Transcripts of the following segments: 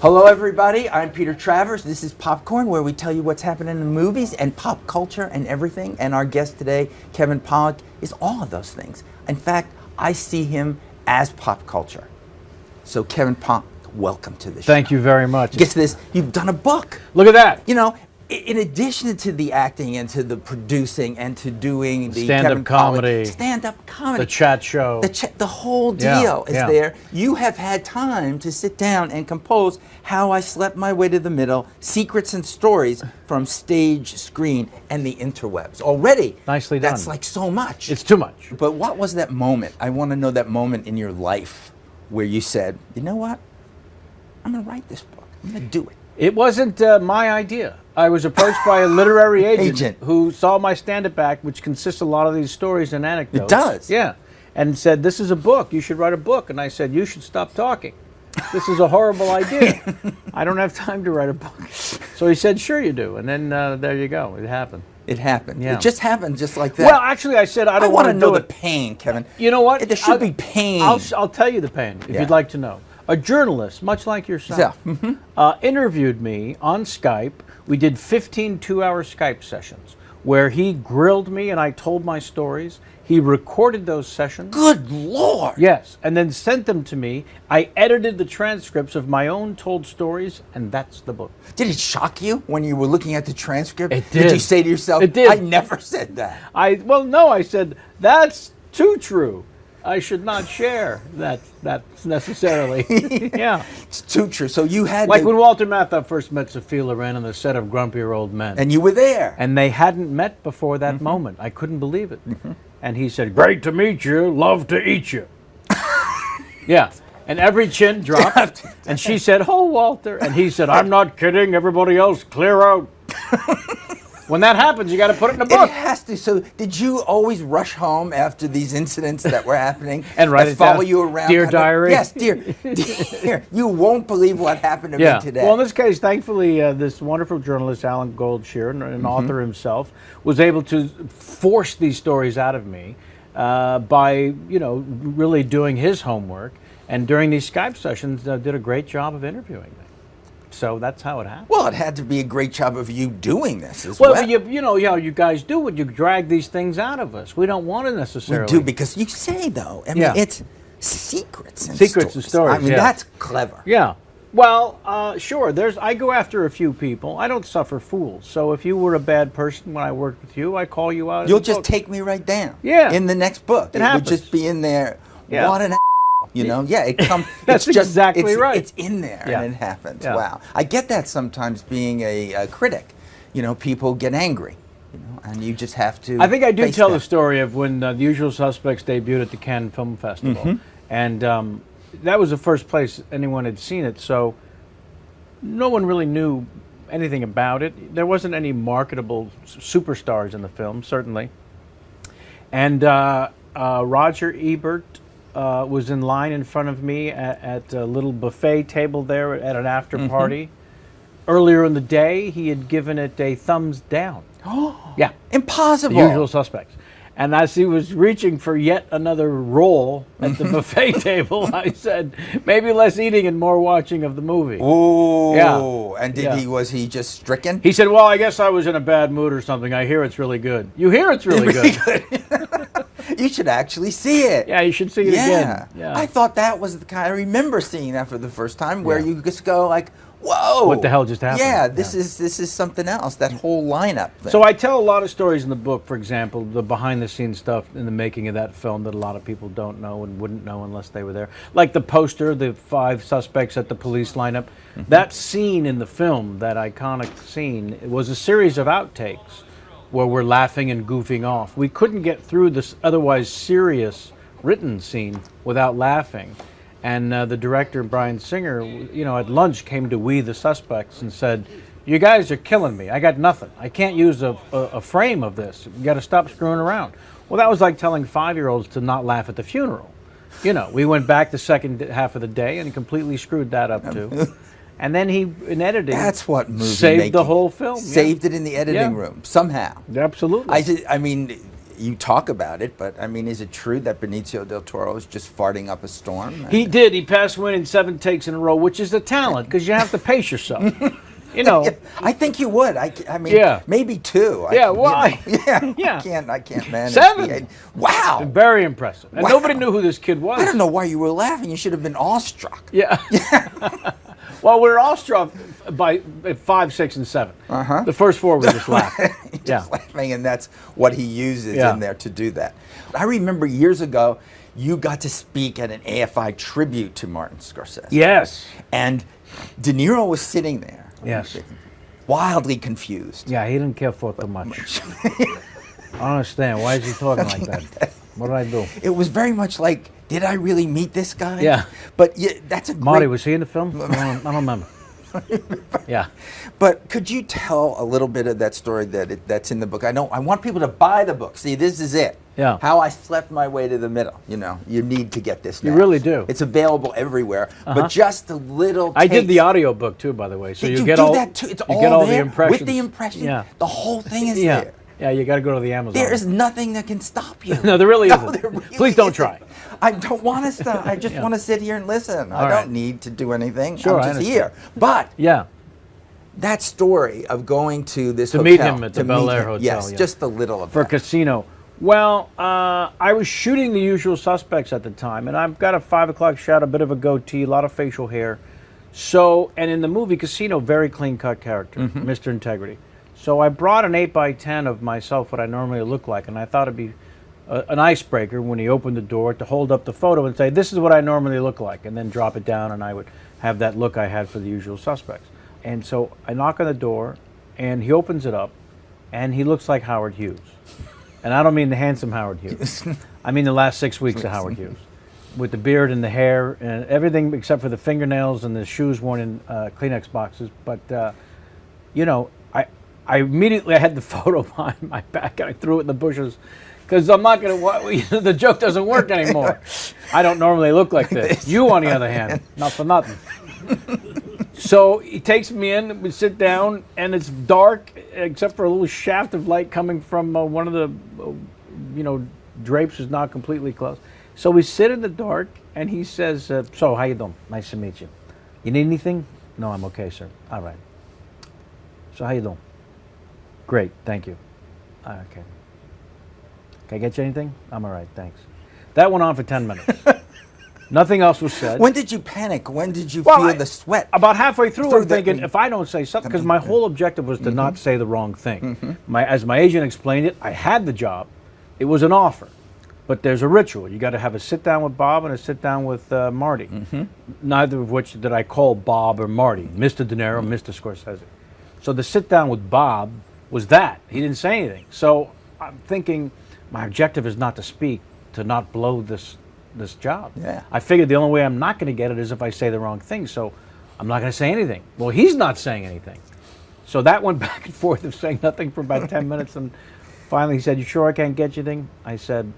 Hello, everybody. I'm Peter Travers. This is Popcorn, where we tell you what's happening in the movies and pop culture and everything. And our guest today, Kevin Pollak, is all of those things. In fact, I see him as pop culture. So, Kevin Pollak, welcome to the show. Thank you very much. Get to this. You've done a book. Look at that. You know, in addition to the acting and to the producing and to doing the stand-up comedy, the chat show, the whole deal is there. You have had time to sit down and compose How I Slept My Way to the Middle, Secrets and Stories from Stage, Screen, and the Interwebs. Already, nicely done. That's like so much. It's too much. But what was that moment? I want to know that moment in your life where you said, you know what? I'm going to write this book. I'm going to do it. It wasn't my idea. I was approached by a literary agent who saw my stand-up act, which consists of a lot of these stories and anecdotes. It does? Yeah. And said, this is a book. You should write a book. And I said, you should stop talking. This is a horrible idea. I don't have time to write a book. So he said, sure you do. And then there you go. It happened. It happened. Yeah. It just happened just like that. Well, actually, I said, I don't want to know do the pain, Kevin. You know what? There should be pain. I'll tell you the pain, if you'd like to know. A journalist, much like yourself, interviewed me on Skype. We did 15 two-hour Skype sessions where he grilled me and I told my stories. He recorded those sessions. Good Lord! Yes, and then sent them to me. I edited the transcripts of my own told stories, and that's the book. Did it shock you when you were looking at the transcript? It did. Did you say to yourself, it did. I never said that? Well, no, I said, that's too true. I should not share that necessarily. Yeah. It's too true. So you had like when Walter Matthau first met Sophia Loren on the set of Grumpier Old Men. And you were there. And they hadn't met before that moment. I couldn't believe it. And he said, great to meet you, love to eat you. Yeah. And every chin dropped. And she said, oh, Walter. And he said, I'm not kidding. Everybody else, clear out. When that happens, you got to put it in a book. It has to. So, did you always rush home after these incidents that were happening and write it follow down? You around? Dear diary. Yes, dear. You won't believe what happened to me today. Well, in this case, thankfully, this wonderful journalist, Alan Goldshear, an author himself, was able to force these stories out of me by, really doing his homework. And during these Skype sessions, did a great job of interviewing me. So that's how it happened. Well, it had to be a great job of you doing this as well. Well, you know how you guys do when you drag these things out of us. We don't want to necessarily. We do, because you say, though, I mean, it's secrets and stories. I mean, that's clever. Yeah. Well, sure. I go after a few people. I don't suffer fools. So if you were a bad person when I worked with you, I call you out. You'll just take me right down. Yeah. In the next book. It happens. Would just be in there. Yeah. What an it comes. That's exactly right. It's in there, and it happens. Yeah. Wow, I get that sometimes being a critic. People get angry, and you just have to. I think I do tell the story of when The Usual Suspects debuted at the Cannes Film Festival, and that was the first place anyone had seen it. So no one really knew anything about it. There wasn't any marketable superstars in the film, certainly, and Roger Ebert was in line in front of me at a little buffet table there at an after party. Earlier in the day, he had given it a thumbs down. Oh, yeah. Impossible. The Usual Suspects. And as he was reaching for yet another roll at the buffet table, I said, maybe less eating and more watching of the movie. Oh. Yeah. And was he just stricken? He said, well, I guess I was in a bad mood or something. I hear it's really good. You hear it's really good. You should actually see it. Yeah, you should see it again. Yeah. I thought that was the kind. I remember seeing that for the first time, where you just go like, "Whoa, what the hell just happened?" Yeah, this is something else. That whole lineup thing. So I tell a lot of stories in the book. For example, the behind-the-scenes stuff in the making of that film that a lot of people don't know and wouldn't know unless they were there. Like the poster, the 5 suspects at the police lineup. That scene in the film, that iconic scene, it was a series of outtakes where we're laughing and goofing off. We couldn't get through this otherwise serious written scene without laughing. And the director, Brian Singer, at lunch came to We the Suspects and said, you guys are killing me. I got nothing. I can't use a frame of this. You got to stop screwing around. Well, that was like telling 5-year-olds to not laugh at the funeral. We went back the second half of the day and completely screwed that up too. And then he, in editing, that's what movie saved making. The whole film. Saved it in the editing room somehow. Absolutely. I mean, you talk about it, but I mean, is it true that Benicio del Toro is just farting up a storm? He did. He passed away in 7 takes in a row, which is a talent because you have to pace yourself. You know, I think you would. I mean, Yeah. maybe 2. Yeah, why? Yeah, Yeah. I can't manage. 7. Wow. Very impressive. And Wow. nobody knew who this kid was. I don't know why you were laughing. You should have been awestruck. Yeah. Well, we were awestruck by 5, 6, and 7. The first 4 we just laughed. Just laughing, and that's what he uses Yeah. in there to do that. I remember years ago, you got to speak at an AFI tribute to Martin Scorsese. Yes. And De Niro was sitting there. Yes. Wildly confused. Yeah, he didn't care for it too much. I don't understand. Why is he talking like that? What did I do? It was very much like, did I really meet this guy? Yeah. But yeah, that's a great... Marty, was he in the film? I don't remember. Yeah. But could you tell a little bit of that story that's in the book? I want people to buy the book. See, this is it. Yeah. How I slept my way to the middle. You know, you need to get this now. You really do. It's available everywhere. But just a little I did the taste. audio book too, by the way. So Did you get do all that too? It's you all get all there the impressions with the impression. Yeah. The whole thing is Yeah. there. Yeah, you got to go to the Amazon. There is nothing that can stop you. No, there really No, isn't. there really Please don't isn't. try. I don't want to stop. I just Yeah. want to sit here and listen. I All right. don't need to do anything. Sure, I I'm just understand. here. But Yeah. that story of going to this To hotel, meet him at the to Bel meet Air him, Hotel, yes, yeah. just a little of For that. Casino. Well, I was shooting The Usual Suspects at the time, and I've got a 5 o'clock shot, a bit of a goatee, a lot of facial hair. So, and in the movie Casino, very clean-cut character, Mr. Integrity. So I brought an 8x10 of myself, what I normally look like, and I thought it'd be an icebreaker when he opened the door to hold up the photo and say, this is what I normally look like, and then drop it down, and I would have that look I had for The Usual Suspects. And so I knock on the door, and he opens it up, and he looks like Howard Hughes. And I don't mean the handsome Howard Hughes. I mean the last 6 weeks of Howard Hughes. With the beard and the hair and everything except for the fingernails and the shoes worn in Kleenex boxes. But, you know, I immediately had the photo behind my back and I threw it in the bushes because I'm not going to, the joke doesn't work anymore. I don't normally look like this. You, on the other hand, not for nothing. So he takes me in, we sit down, and it's dark except for a little shaft of light coming from one of the, drapes is not completely closed. So we sit in the dark, and he says, so how you doing? Nice to meet you. You need anything? No, I'm okay, sir. All right. So how you doing? Great, thank you. Okay. Can I get you anything? I'm all right, thanks. That went on for 10 minutes. Nothing else was said. When did you panic? When did you feel the sweat? About halfway through, I'm the- thinking, if I don't say something, because my whole objective was to not say the wrong thing. As my agent explained it, I had the job. It was an offer. But there's a ritual. You got to have a sit down with Bob and a sit down with Marty. Neither of which did I call Bob or Marty. Mr. De Niro, Mr. Scorsese. So the sit down with Bob was that. He didn't say anything. So I'm thinking, my objective is not to speak, to not blow this job. Yeah. I figured the only way I'm not going to get it is if I say the wrong thing. So I'm not going to say anything. Well, he's not saying anything. So that went back and forth of saying nothing for about 10 minutes. And finally he said, you sure I can't get you anything? I said,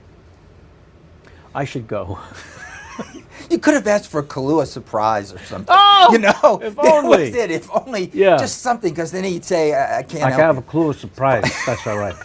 I should go. You could have asked for a Kahlua surprise or something. Oh, you know, if that only. was it. If only Yeah. just something, because then he'd say, I can't I help have you. a clue of surprise. That's all right.